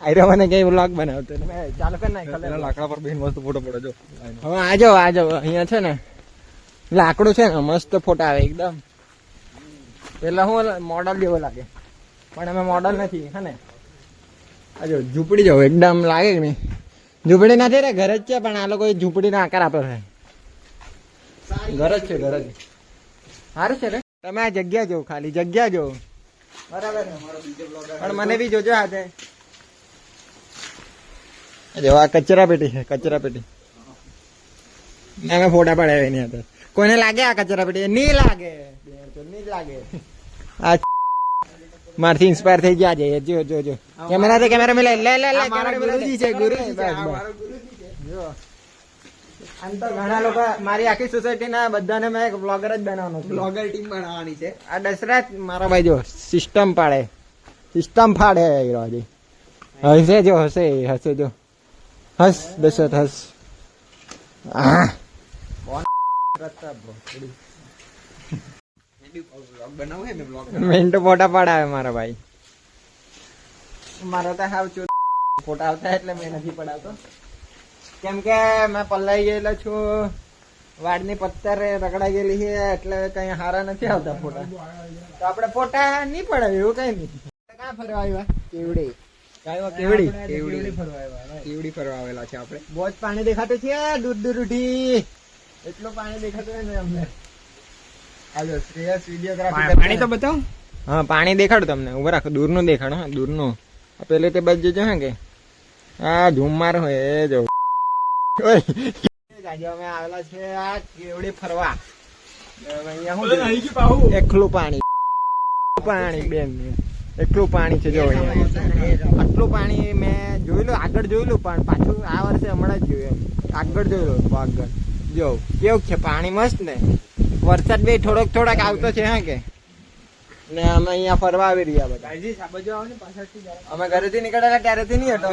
આયરો મને કઈ વ્લોગ બનાવતો ચાલુ કર નાખ લાકડા પર બેન મસ્ત ફોટો પડે જો હવે આજો અહીંયા છે ને લાકડું છે ને મસ્ત ફોટા આવે એકદમ પેલા હું મોડલ જેવો લાગે પણ અમે મોડલ નથી હે ને આજો ઝૂંપડી જેવો એકદમ લાગે કે નહીં ઝૂંપડી નથી રે ઘર જ છે પણ આ લોકો ઝૂંપડીનો આકાર આપે છે ઘર જ છે ઘર જ સારું છે રે તમે આ જગ્યા જો ખાલી જગ્યા જો બરાબર પણ મને બી જોજો હાથે જો આ કચરા પેટી છે કચરા પેટી અમે ફોટા પડાવ્યા એની અંદર કોઈને લાગે આ કચરા પેટી નહીં લાગે નહીં લાગે આ મારથી ઇન્સ્પાયર થઈ ગયા છે જો જો જો કેમેરા થી કેમેરા મિલે લે લે લે ગુરુજી છે ગુરુજી છે જો આમ તો ઘણા લોકો મારી આખી સોસાયટી ના બધાને મેં એક બ્લોગર જ બનાવવાનો છે બ્લોગર ટીમ બનાવવાની છે આ દશરથ મારા ભાઈ જો સિસ્ટમ પાડે સિસ્ટમ ફાડે હજી હસે જો હસે હસે જો હસ દશરથ હસ મિનિટ ફોટા પડાવે મારા ભાઈ મારા તો હાવ ફોટા આવતા એટલે મેં નથી પડાવતો કેમ કે મેં પલ્લાઈ ગયેલો છું વાડની પથ્થર રગડાઈ ગયેલી છે એટલે કઈ હારા નથી આવતા ફોટા તો આપણે ફોટા નહીં પડાવે એવું કઈ નહીં ક્યાં ફરવા આવ્યા કેવડી કેવડી ફરવા આવેલા છે આપણે બહુ જ પાણી દેખાતું છે દૂર દૂર ઉઠી એટલું પાણી દેખાતું હોય ને અમને હાલો શ્રેયસ વિડીયોગ્રાફી પાણી તો બતાવો હા પાણી દેખાડું તમને ઉભા રાખો દૂરનું દેખાડો હા દૂરનું પેલે તે બાજુ જો હે કે આ ઝુમ્માર હોય એ જો આજે અમે આવેલા છે આ કેવડી ફરવા અહીંયા શું એકલું પાણી પાણી બેન એટલું પાણી છે જો અહીંયા આટલું પાણી મેં જોયેલું આગળ જોયેલું પણ પાછું આ વર્ષે હમણાં જ જોયું આગળ જોયેલું આગળ જો કેવું છે પાણી મસ્ત ને વરસાદ બી થોડોક આવતો છે હા કે ને અમે અહીંયા ફરવા આવી રહ્યા બધા અમે ઘરેથી નીકળેલા ત્યારેથી નહીં હતો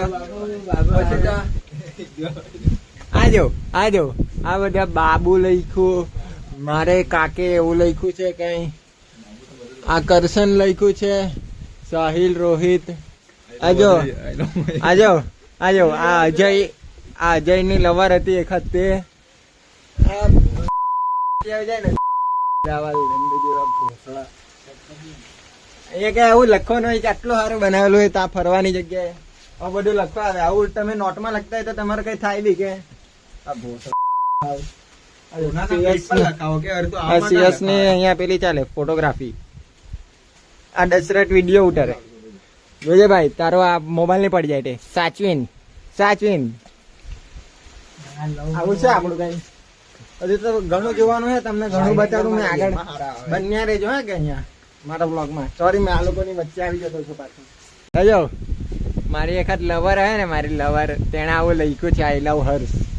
આજો આ બધા બાબુ લખ્યું મારે કાકે એવું લખ્યું છે કઈ આકર્ષણ લખ્યું છે સાહિલ રોહિત આજો આ અજય ની લવર હતી એક તે અહીંયા કે આવું લખવાનું હોય કે આટલું સારું બનાવેલું હોય ત્યાં ફરવાની જગ્યાએ આ બધું લખવા આવે આવું તમે નોટમાં લખતા હોય તો તમારે કઈ થાય બી કે અહીંયા પેલી ચાલે ફોટોગ્રાફી આ દશરથ વિડીયો ઉતારે જોજે ભાઈ તારો આ મોબાઈલ ની પડી જાય તે સાચવીન આવું છે આપણું કઈ હજુ તો ઘણું જોવાનું છે તમને ઘણું બતાડું મેં આગળ બન્યા રહેજો હા કે અહીંયા મારા બ્લોગમાં સોરી મેં આ લોકોની વચ્ચે આવી જતો છું પાછું હજો મારી એકાદ લવર હે ને મારી લવર તેણે આવું લખ્યું છે આઈ લવ હર્ષ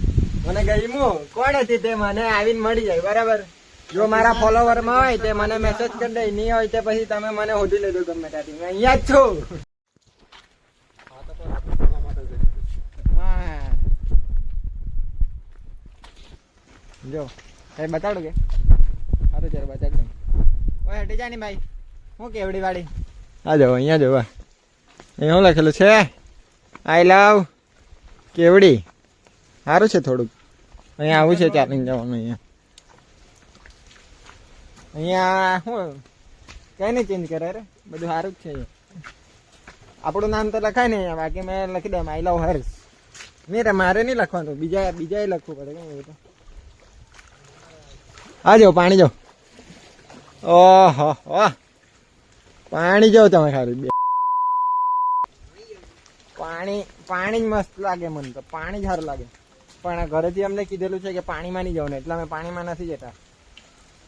મને ગમ્યું કોણ હતી તે મને આવીને મળી જાય બરાબર જો મારા ફોલોવર માં હોય તે મને મેસેજ કરી દે નહીં હોય તે પછી તમે મને શોધી લેજો ગમે ત્યાંથી મેં અહીંયા જ છું જો કઈ બતાડો કે હા તો ચાલો બતાડ દઉં ઓય હટી જા ની ભાઈ હું કેવડી વાળી આ જો અહીંયા જોવા અહીંયા શું લખેલું છે આઈ લવ કેવડી સારું છે થોડુંક અહીંયા આવું છે ચાલીને જવાનું અહીંયા શું કઈ નહીં ચેન્જ કરે રે બધું સારું જ છે આપણું નામ તો લખાય ને અહીંયા બાકી મેં લખી દઉં આઈ લવ હર્ષ નહીં રે મારે નહીં લખવાનું બીજા લખવું પડે કઈ એવું તો આ જો પાણી જો ઓહો પાણી જો તમે ખાલી પાણી જ મસ્ત લાગે મને તો પાણી જ સારું લાગે પણ ઘરેથી અમને કીધેલું છે કે પાણીમાં નહીં જવાનું એટલે અમે પાણીમાં નથી જતા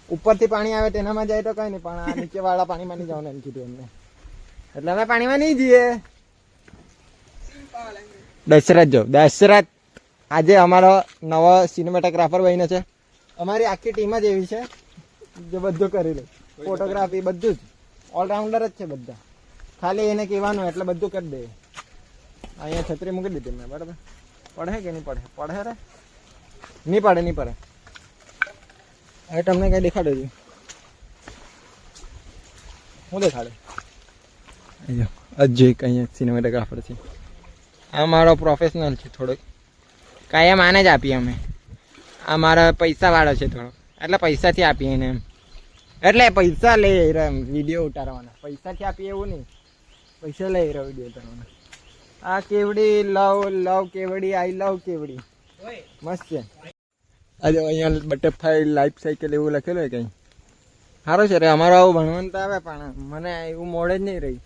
ઉપરથી પાણી આવે તેનામાં જાય તો કઈ નહીં પણ આ નીચે વાળા પાણીમાં નહીં જવાનું એમ કીધું અમને એટલે અમે પાણીમાં નહીં જઈએ દશરથ આજે અમારો નવો સિનેમેટોગ્રાફર બન્યો છે અમારી આખી ટીમ જ એવી છે જે બધું કરી લે ફોટોગ્રાફી બધું જ ઓલરાઉન્ડર જ છે બધા ખાલી એને કહેવાનું એટલે બધું કરી દે અહીંયા છત્રી મૂકી દીધી મેં બરાબર પડે કે નહીં પડે રે નહીં પડે હવે તમને કઈ દેખાડો છું હું દેખાડે અજય કઈ સિનેમેટોગ્રાફર છે. આ મારો પ્રોફેશનલ છે થોડોક, કાયમ આને જ આપીએ અમે. આ મારા પૈસાવાળો છે થોડો, એટલે પૈસાથી આપીએ એને એમ. એટલે પૈસા લઈ રહ્યો એમ વિડીયો ઉતારવાના, પૈસાથી આપીએ એવું નહીં, પૈસા લઈ રહ્યો વિડીયો ઉતારવાના. આ કેવડી લવ કેવડી, આઈ લવ કેવડી મસ્ત છે. આજે અહીંયા બટરફ્લાય લાઈફ સાયકલ એવું લખેલું હોય કંઈ સારું છે રે. અમારું આવું ભણવાનું તો આવે પણ મને એવું મોડે જ નહીં રહી.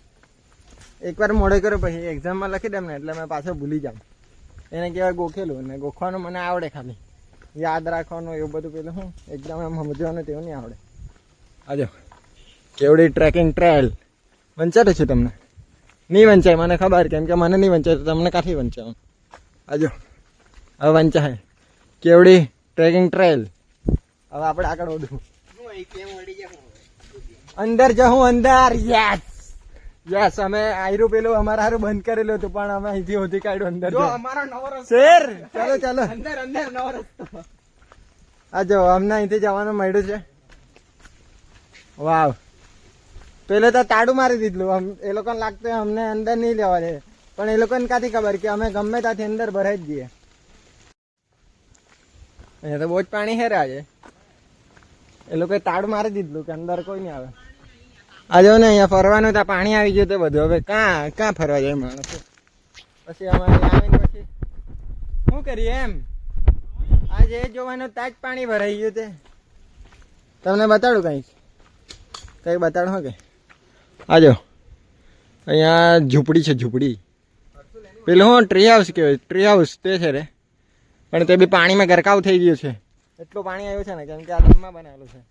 એકવાર મોડે કર્યો પછી એક્ઝામમાં લખી દઉં ને એટલે મેં પાછો ભૂલી જાઉં. એને કહેવાય ગોખેલું, ને ગોખવાનું મને આવડે, ખાલી યાદ રાખવાનું એવું બધું પેલું હું એક્ઝામ એમ સમજવાનું તેવું નહીં આવડે. આજો કેવડી ટ્રેકિંગ ટ્રેલ વંચાય છે તમને? નહીં વંચાય મને ખબર, કેમ કે મને નહીં વંચાય તો તમને કાંથી વંચાવું. આજો હવે વંચાય કેવડી ટ્રેકિંગ ટ્રેલ. હવે આપણે આગળ વધવું, અંદર જાઉં અંદર. યસ યસ, અમે આયરું પેલું અમારા હારું બંધ કરેલું હતું પણ અમે અહીંથી હોતી કાઢ્યું અંદર. અમારો નવો રસ્તો શેર, ચાલો ચાલો અંદર અંદર નવો રસ્તો. આ જો અમને અહીંથી જવાનું મળ્યું છે. વાવ, પેલે તો તાડું મારી દીધું. એ લોકોને લાગતું અમને અંદર નહીં લેવા દે, પણ એ લોકોને કાંથી ખબર કે અમે ગમે ત્યાંથી અંદર ભરાઈ જ જઈએ. અહીંયા તો બહુ જ પાણી છે આજે. એ લોકોએ તાળું મારી દીધું કે અંદર કોઈ નહીં આવે. આ જો ને અહીંયા ફરવાનું ત્યાં પાણી આવી ગયું તો બધું. હવે ક્યાં ફરવા જાય માણસો? પછી અમારે આવીને પછી શું કરીએ એમ. આજે જોવાનું ત્યાં જ પાણી ભરાઈ ગયું તે. તમને બતાડું કંઈ બતાડો કે આજો અહીંયા ઝૂંપડી છે, ઝૂંપડી. પેલું હું ટ્રી હાઉસ કહેવાય, ટ્રી હાઉસ તે છે રે, પણ તે બી પાણીમાં ગરકાવ થઈ ગયું છે. એટલું પાણી આવ્યું છે ને કેમ કે આ ડેમમાં બનાવેલું છે.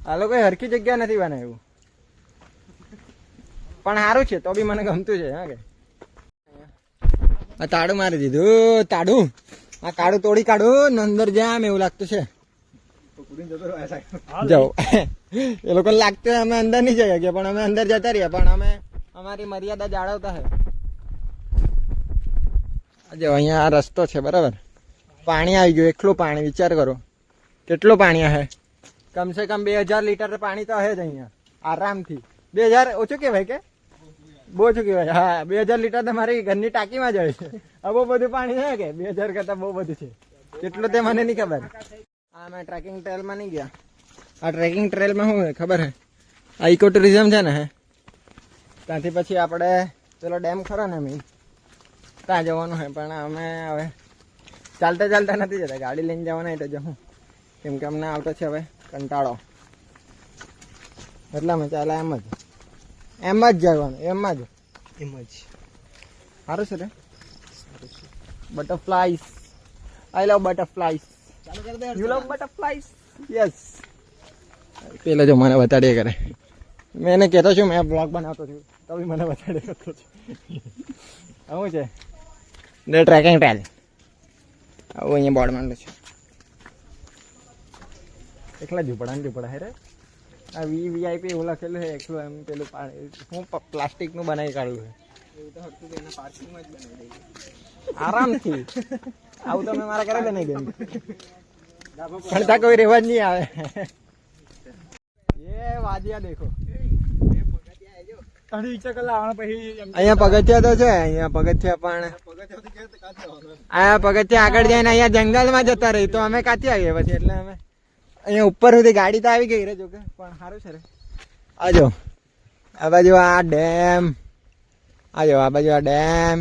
આ લોકોએ હરખી જગ્યા નથી બનાવ્યું, પણ સારું છે તો બી મને ગમતું છે. હા કે આ તાળું મારી દીધું, તાળું આ કાળું તોડી કાઢું ને અંદર જામ એવું લાગતું છે. જાઓ એ લોકોને લાગતું અમે અંદર નહીં જઈ શકીએ, પણ અમે અંદર જતા રહીએ, પણ અમે અમારી મર્યાદા જાળવતા હે. જો અહીંયા આ રસ્તો છે બરાબર, પાણી આવી ગયું, એકલું પાણી. વિચાર કરો કેટલું પાણી હે. કમસે કમ 2000 લીટર પાણી તો હે જ અહીંયા આરામથી. 2000 ઓછું કહેવાય કે બહુ ઓછું કહેવાય? હા, 2000 લીટર તો મારી ઘરની ટાંકીમાં જાય છે. આ બહુ બધું પાણી છે કે 2000 કરતાં બહુ બધું છે. કેટલું તે મને નહીં ખબર. આ મેં ટ્રેકિંગ ટ્રેલમાં નહીં ગયા. આ ટ્રેકિંગ ટ્રેલમાં શું ખબર હે, આ ઇકો ટુરિઝમ છે ને હે, ત્યાંથી પછી આપણે પેલો ડેમ ખરો ને મેં ત્યાં જવાનું છે. પણ અમે હવે ચાલતા નથી જતા, ગાડી લઈને જવાના હોય તો જવું, કેમ કે અમને આવતો છે હવે કંટાળો. એટલે અમે ચાલે એમ જ જવાનું, એમ જ સારું છે રે. Butterflies, I love butterflies. You love butterflies? Yes. પેલા જો મને બતાડ્યા કરે, મેં એને કહેતો છું મેં બ્લોગ બનાવતો છું તો બી મને બતાડ્યા કરતો છું. શું છે ધ ટ્રેકિંગ ટ્રેલ, આવું અહીંયા બોર્ડ માંડેલું છે. એકલા ઝૂંપડા હે રે. આ વીઆઈપી એવું લખેલું છે એકલું, એમ પેલું પાણી હું પ્લાસ્ટિકનું બનાવી કાઢ્યું છે. એવું તો હતું કે એના પાર્કિંગમાં જ બનાવી દઈએ આરામથી. આવું તો મેં મારા ઘરે બનાવી દઉં, પણ ત્યાં કોઈ રહેવા જ નહીં આવે. એ વાદિયા દેખો, અહીંયા પગથિયા તો છે. અહીંયા પગથિયા પણ આ પગથિયા આગળ જઈને અહીંયા જંગલમાં જતા રહી તો અમે કાંથી આવીએ પછી. એટલે અમે અહીંયા ઉપર સુધી ગાડી તો આવી ગઈ રે, જોકે પણ સારું છે રે. આજો આ બાજુ આ ડેમ, આજો આ બાજુ આ ડેમ,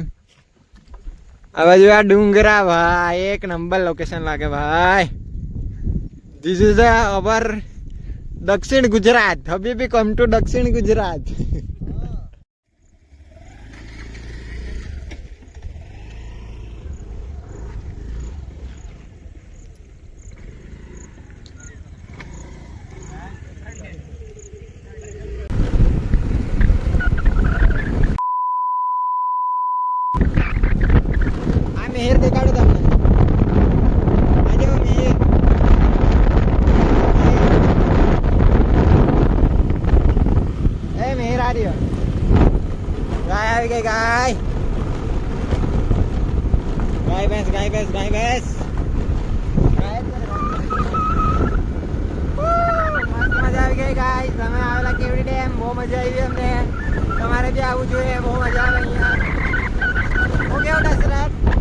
આ બાજુ આ ડુંગરા. ભાઈ એક નંબર લોકેશન લાગે ભાઈ. ધીસ ઇઝ અવર દક્ષિણ ગુજરાત. હબીબી કમ ટુ દક્ષિણ ગુજરાત. મેહેર દેખાડો તમને. આજે મેહેર મેહેર આ રહ્યો. ગાય આવી ગઈ, ગાય ભેંસ મસ્ત મજા આવી ગઈ. ઓકે ગાઈસ અમે આવેલા કેવડી ડેમ બહુ મજા આવી અમને તમારે બી આવવું જોઈએ બહુ મજા આવે અહીંયા ઓકે દશરથ